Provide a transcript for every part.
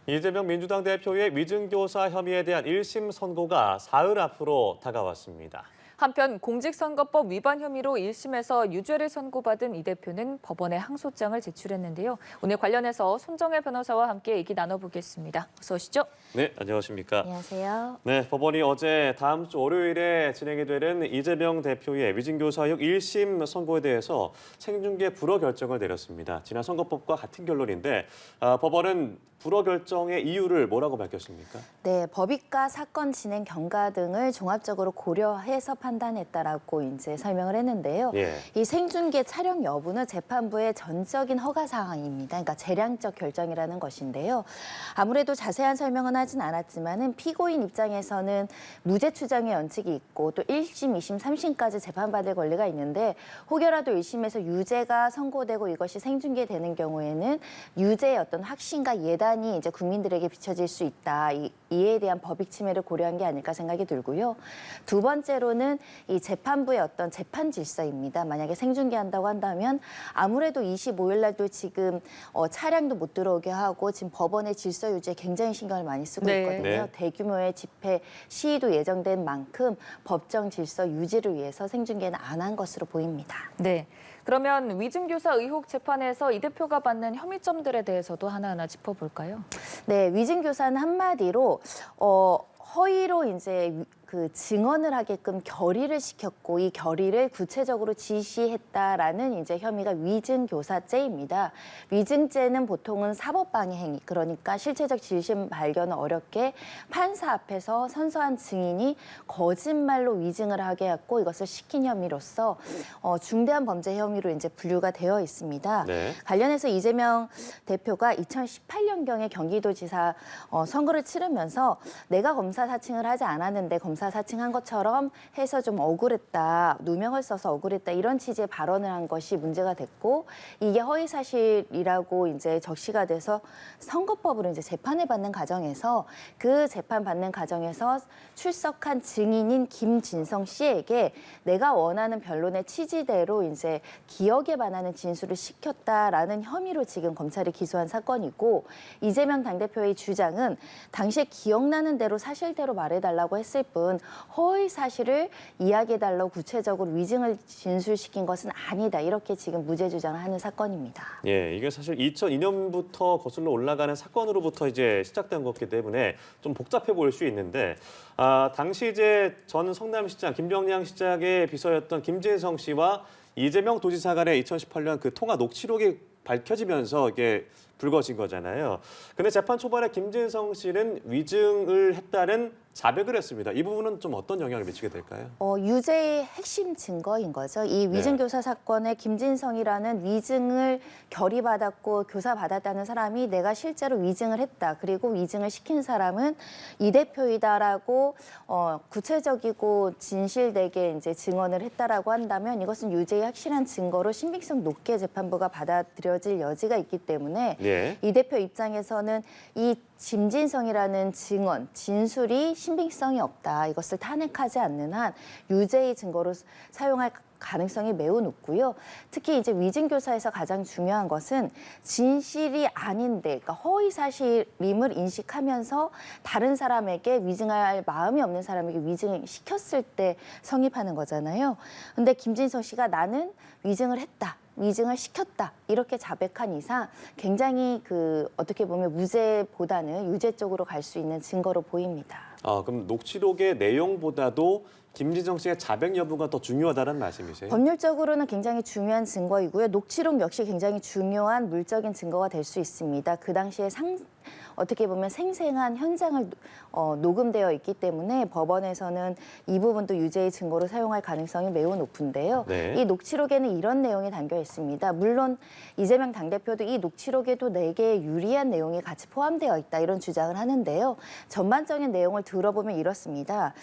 이재명 민주당 대표의 위증교사 혐의에 대한 1심 선고가 사흘 앞으로 다가왔습니다. 한편 공직선거법 위반 혐의로 1심에서 유죄를 선고받은 이 대표는 법원에 항소장을 제출했는데요. 오늘 관련해서 손정혜 변호사와 함께 얘기 나눠보겠습니다. 어서 오시죠. 네, 안녕하십니까. 안녕하세요. 네, 법원이 어제 다음 주 월요일에 진행이 되는 이재명 대표의 위증교사 의혹 1심 선고에 대해서 생중계 불허 결정을 내렸습니다. 지난 선거법과 같은 결론인데 법원은 불허 결정의 이유를 뭐라고 밝혔습니까? 네, 법익과 사건 진행 경과 등을 종합적으로 고려해서 판단했다라고 이제 설명을 했는데요. 예. 이 생중계 촬영 여부는 재판부의 전적인 허가 사항입니다. 그러니까 재량적 결정이라는 것인데요. 아무래도 자세한 설명은 하진 않았지만은 피고인 입장에서는 무죄 추정의 원칙이 있고 또 1심, 2심, 3심까지 재판받을 권리가 있는데 혹여라도 1심에서 유죄가 선고되고 이것이 생중계되는 경우에는 유죄의 어떤 확신과 예단이 이제 국민들에게 비춰질 수 있다. 이에 대한 법익 침해를 고려한 게 아닐까 생각이 들고요. 두 번째로는 이 재판부의 어떤 재판 질서입니다. 만약에 생중계한다고 한다면 아무래도 25일 날도 지금 차량도 못 들어오게 하고 지금 법원의 질서 유지에 굉장히 신경을 많이 쓰고 네. 있거든요. 네. 대규모의 집회, 시위도 예정된 만큼 법정 질서 유지를 위해서 생중계는 안 한 것으로 보입니다. 네. 그러면 위증교사 의혹 재판에서 이 대표가 받는 혐의점들에 대해서도 하나하나 짚어볼까요? 네, 위증교사는 한마디로 허위로 이제 그 증언을 하게끔 결의를 시켰고 이 결의를 구체적으로 지시했다라는 이제 혐의가 위증교사죄입니다. 위증죄는 보통은 사법방해 행위, 그러니까 실체적 진실 발견은 어렵게 판사 앞에서 선서한 증인이 거짓말로 위증을 하게 했고 이것을 시킨 혐의로서 중대한 범죄 혐의로 이제 분류가 되어 있습니다. 네. 관련해서 이재명 대표가 2018년경에 경기도지사 선거를 치르면서 내가 검사 사칭을 하지 않았는데 검사 사칭한 것처럼 해서 좀 억울했다, 누명을 써서 억울했다 이런 취지의 발언을 한 것이 문제가 됐고 이게 허위 사실이라고 이제 적시가 돼서 선거법으로 이제 재판을 받는 과정에서 그 재판 받는 과정에서 출석한 증인인 김진성 씨에게 내가 원하는 변론의 취지대로 이제 기억에 반하는 진술을 시켰다라는 혐의로 지금 검찰이 기소한 사건이고 이재명 당대표의 주장은 당시에 기억나는 대로 사실대로 말해달라고 했을 뿐 허위 사실을 이야기해달라고 구체적으로 위증을 진술시킨 것은 아니다. 이렇게 지금 무죄 주장을 하는 사건입니다. 예, 이게 사실 2002년부터 거슬러 올라가는 사건으로부터 이제 시작된 거기 때문에 좀 복잡해 보일 수 있는데 당시 이제 전 성남시장 김정량 시장의 비서였던 김진성 씨와 이재명 도지사 간의 2018년 그 통화 녹취록이 밝혀지면서 이게 불거진 거잖아요. 근데 재판 초반에 김진성 씨는 위증을 했다는 자백을 했습니다. 이 부분은 좀 어떤 영향을 미치게 될까요? 유죄의 핵심 증거인 거죠. 이 위증교사 사건에 김진성이라는 위증을 결의받았고 교사받았다는 사람이 내가 실제로 위증을 했다. 그리고 위증을 시킨 사람은 이 대표이다라고 구체적이고 진실되게 이제 증언을 했다라고 한다면 이것은 유죄의 확실한 증거로 신빙성 높게 재판부가 받아들여질 여지가 있기 때문에 예. 이 대표 입장에서는 이 김진성이라는 증언, 진술이 신빙성이 없다. 이것을 탄핵하지 않는 한 유죄의 증거로 사용할 가능성이 매우 높고요. 특히 이제 위증교사에서 가장 중요한 것은 진실이 아닌데, 그러니까 허위 사실임을 인식하면서 다른 사람에게 위증할 마음이 없는 사람에게 위증을 시켰을 때 성립하는 거잖아요. 근데 김진성 씨가 나는 위증을 했다. 위증을 시켰다 이렇게 자백한 이상 굉장히 어떻게 보면 무죄보다는 유죄 쪽으로 갈 수 있는 증거로 보입니다. 그럼 녹취록의 내용보다도 김진성 씨의 자백 여부가 더 중요하다는 말씀이세요? 법률적으로는 굉장히 중요한 증거이고요. 녹취록 역시 굉장히 중요한 물적인 증거가 될 수 있습니다. 그 당시에 어떻게 보면 생생한 현장을 녹음되어 있기 때문에 법원에서는 이 부분도 유죄의 증거로 사용할 가능성이 매우 높은데요. 네. 이 녹취록에는 이런 내용이 담겨 있습니다. 물론 이재명 당대표도 이 녹취록에도 내게 유리한 내용이 같이 포함되어 있다 이런 주장을 하는데요. 전반적인 내용을 들어보면 이렇습니다.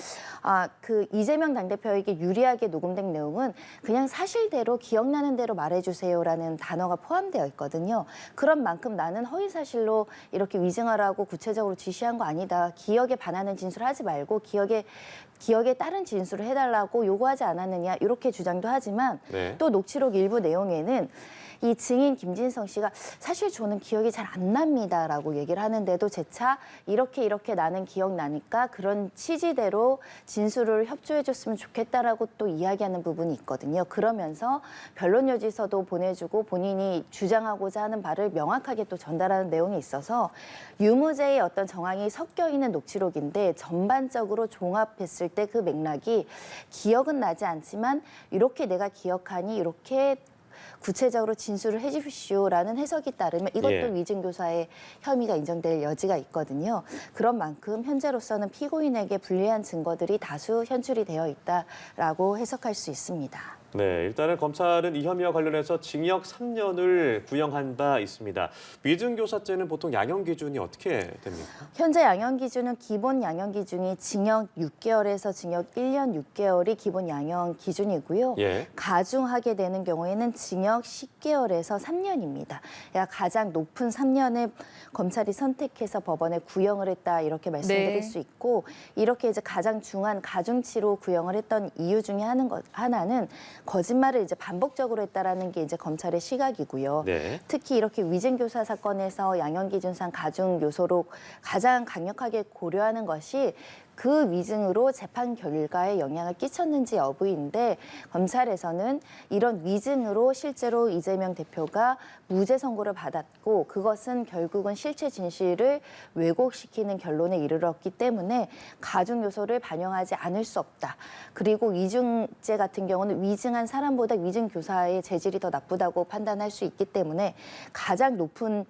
이재명 당대표에게 유리하게 녹음된 내용은 그냥 사실대로 기억나는 대로 말해주세요라는 단어가 포함되어 있거든요. 그런 만큼 나는 허위 사실로 이렇게 위증하라고 구체적으로 지시한 거 아니다. 기억에 반하는 진술을 하지 말고 기억에 따른 진술을 해달라고 요구하지 않았느냐 이렇게 주장도 하지만 네. 또 녹취록 일부 내용에는 이 증인 김진성 씨가 사실 저는 기억이 잘 안 납니다라고 얘기를 하는데도 재차 이렇게 나는 기억나니까 그런 취지대로 진술을 협조해줬으면 좋겠다라고 또 이야기하는 부분이 있거든요. 그러면서 변론 여지서도 보내주고 본인이 주장하고자 하는 바를 명확하게 또 전달하는 내용이 있어서 유무죄의 어떤 정황이 섞여 있는 녹취록인데 전반적으로 종합했을 때 그 맥락이 기억은 나지 않지만 이렇게 내가 기억하니 이렇게 구체적으로 진술을 해주십시오라는 해석이 따르면 이것도 예. 위증교사의 혐의가 인정될 여지가 있거든요. 그런 만큼 현재로서는 피고인에게 불리한 증거들이 다수 현출이 되어 있다라고 해석할 수 있습니다. 네, 일단은 검찰은 이 혐의와 관련해서 징역 3년을 구형한 바 있습니다. 위증교사죄는 보통 양형 기준이 어떻게 됩니까? 현재 양형 기준은 기본 양형 기준이 징역 6개월에서 징역 1년 6개월이 기본 양형 기준이고요. 예. 가중하게 되는 경우에는 징역 10개월에서 3년입니다. 가장 높은 3년을 검찰이 선택해서 법원에 구형을 했다 이렇게 말씀드릴 네. 수 있고 이렇게 이제 가장 중한 가중치로 구형을 했던 이유 중에 하나는 거짓말을 이제 반복적으로 했다라는 게 이제 검찰의 시각이고요. 네. 특히 이렇게 위증교사 사건에서 양형 기준상 가중 요소로 가장 강력하게 고려하는 것이 그 위증으로 재판 결과에 영향을 끼쳤는지 여부인데 검찰에서는 이런 위증으로 실제로 이재명 대표가 무죄 선고를 받았고 그것은 결국은 실체 진실을 왜곡시키는 결론에 이르렀기 때문에 가중 요소를 반영하지 않을 수 없다. 그리고 위증죄 같은 경우는 위증한 사람보다 위증교사의 재질이 더 나쁘다고 판단할 수 있기 때문에 가장 높은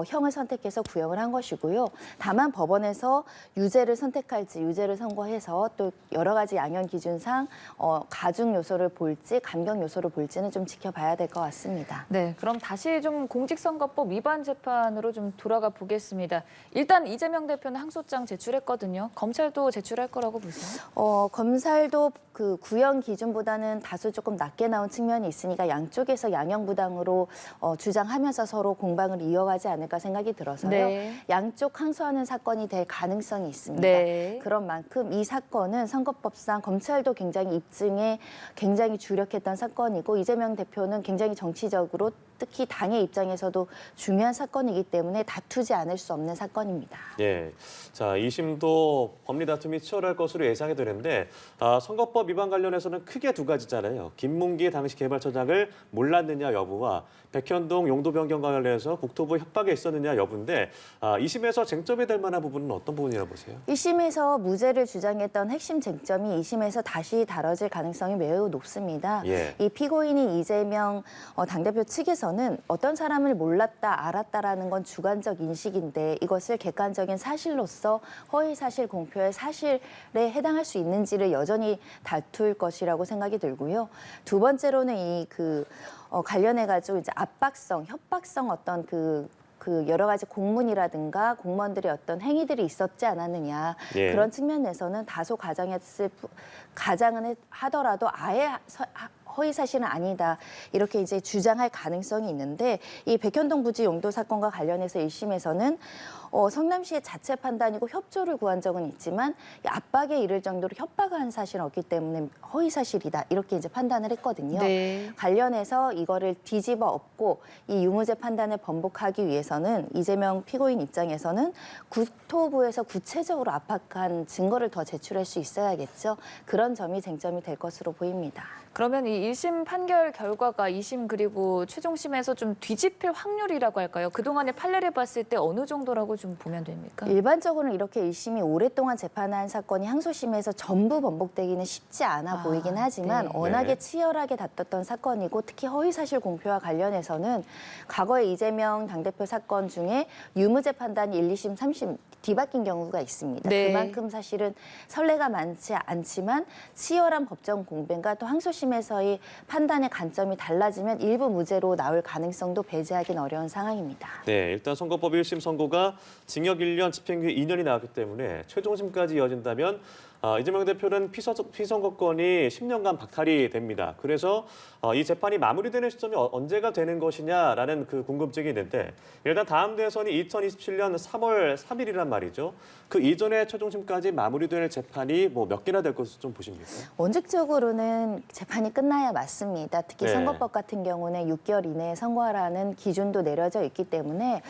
형을 선택해서 구형을 한 것이고요. 다만 법원에서 유죄를 선택할지 유죄를 선고해서 또 여러 가지 양형 기준상 가중 요소를 볼지 감경 요소를 볼지는 좀 지켜봐야 될 것 같습니다. 네, 그럼 다시 좀 공직선거법 위반 재판으로 좀 돌아가 보겠습니다. 일단 이재명 대표는 항소장 제출했거든요. 검찰도 제출할 거라고 보세요? 검찰도 그 구형 기준보다는 다소 조금 낮게 나온 측면이 있으니까 양쪽에서 양형 부당으로 주장하면서 서로 공방을 이어가지 않을까 생각이 들어서요. 네. 양쪽 항소하는 사건이 될 가능성이 있습니다. 네. 그런 만큼 이 사건은 선거법상 검찰도 굉장히 입증에 굉장히 주력했던 사건이고 이재명 대표는 굉장히 정치적으로 특히 당의 입장에서도 중요한 사건이기 때문에 다투지 않을 수 없는 사건입니다. 예. 자, 2심도 법리 다툼이 치열할 것으로 예상이 되는데 선거법 위반 관련해서는 크게 두 가지잖아요. 김문기 당시 개발처장을 몰랐느냐 여부와 백현동 용도 변경 관련해서 국토부 협박에 있었느냐 여부인데 2심에서 쟁점이 될 만한 부분은 어떤 부분이라고 보세요? 1심에서 무죄를 주장했던 핵심 쟁점이 2심에서 다시 다뤄질 가능성이 매우 높습니다. 예. 이 피고인인 이재명 당대표 측에서는 어떤 사람을 몰랐다, 알았다라는 건 주관적 인식인데 이것을 객관적인 사실로서 허위사실 공표의 사실에 해당할 수 있는지를 여전히 다툴 것이라고 생각이 들고요. 두 번째로는 관련해가지고 이제 압박성, 협박성 어떤 그 여러 가지 공문이라든가 공무원들의 어떤 행위들이 있었지 않았느냐 예. 그런 측면에서는 다소 가장은 하더라도 아예 허위 사실은 아니다 이렇게 이제 주장할 가능성이 있는데 이 백현동 부지 용도 사건과 관련해서 1심에서는 성남시의 자체 판단이고 협조를 구한 적은 있지만 압박에 이를 정도로 협박을 한 사실은 없기 때문에 허위 사실이다 이렇게 이제 판단을 했거든요. 네. 관련해서 이거를 뒤집어 엎고 이 유무죄 판단을 번복하기 위해서는 이재명 피고인 입장에서는 국토부에서 구체적으로 압박한 증거를 더 제출할 수 있어야겠죠. 그런 점이 쟁점이 될 것으로 보입니다. 그러면 이 1심 판결 결과가 2심 그리고 최종심에서 좀 뒤집힐 확률이라고 할까요? 그동안의 판례를 봤을 때 어느 정도라고 좀 보면 됩니까? 일반적으로는 이렇게 1심이 오랫동안 재판한 사건이 항소심에서 전부 번복되기는 쉽지 않아 보이긴 하지만 네. 워낙에 네. 치열하게 다퉜던 사건이고 특히 허위사실 공표와 관련해서는 과거에 이재명 당대표 사건 중에 유무죄 판단이 1, 2심, 3심 뒤바뀐 경우가 있습니다. 네. 그만큼 사실은 선례가 많지 않지만 치열한 법정 공방과 또 항소심에서의 판단의 관점이 달라지면 일부 무죄로 나올 가능성도 배제하기는 어려운 상황입니다. 네, 일단 선거법 1심 선고가 징역 1년, 집행유예 2년이 나왔기 때문에 최종심까지 이어진다면 이재명 대표는 피선거권이 10년간 박탈이 됩니다. 그래서 이 재판이 마무리되는 시점이 언제가 되는 것이냐라는 그 궁금증이 있는데 일단 다음 대선이 2027년 3월 3일이란 말이죠. 그 이전에 최종심까지 마무리될 재판이 뭐 몇 개나 될 것으로 좀 보십니까? 원칙적으로는 재판이 끝나야 맞습니다. 특히 네. 선거법 같은 경우는 6개월 이내에 선고하라는 기준도 내려져 있기 때문에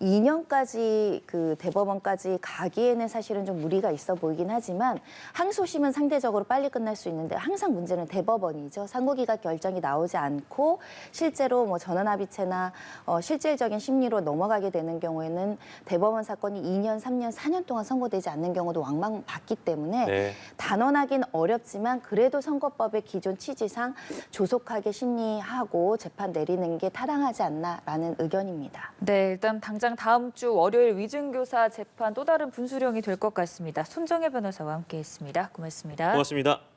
2년까지 그 대법원까지 가기에는 사실은 좀 무리가 있어 보이긴 하지만 항소심은 상대적으로 빨리 끝날 수 있는데 항상 문제는 대법원이죠. 상고기각 결정이 나오지 않고 실제로 뭐 전원합의체나 실질적인 심리로 넘어가게 되는 경우에는 대법원 사건이 2년, 3년, 4년 동안 선고되지 않는 경우도 왕왕 봤기 때문에 네. 단언하긴 어렵지만 그래도 선거법의 기존 취지상 조속하게 심리하고 재판 내리는 게 타당하지 않나라는 의견입니다. 네, 일단 당장 다음 주 월요일 위증교사 재판 또 다른 분수령이 될 것 같습니다. 손정혜 변호사와 함께했습니다. 고맙습니다. 고맙습니다.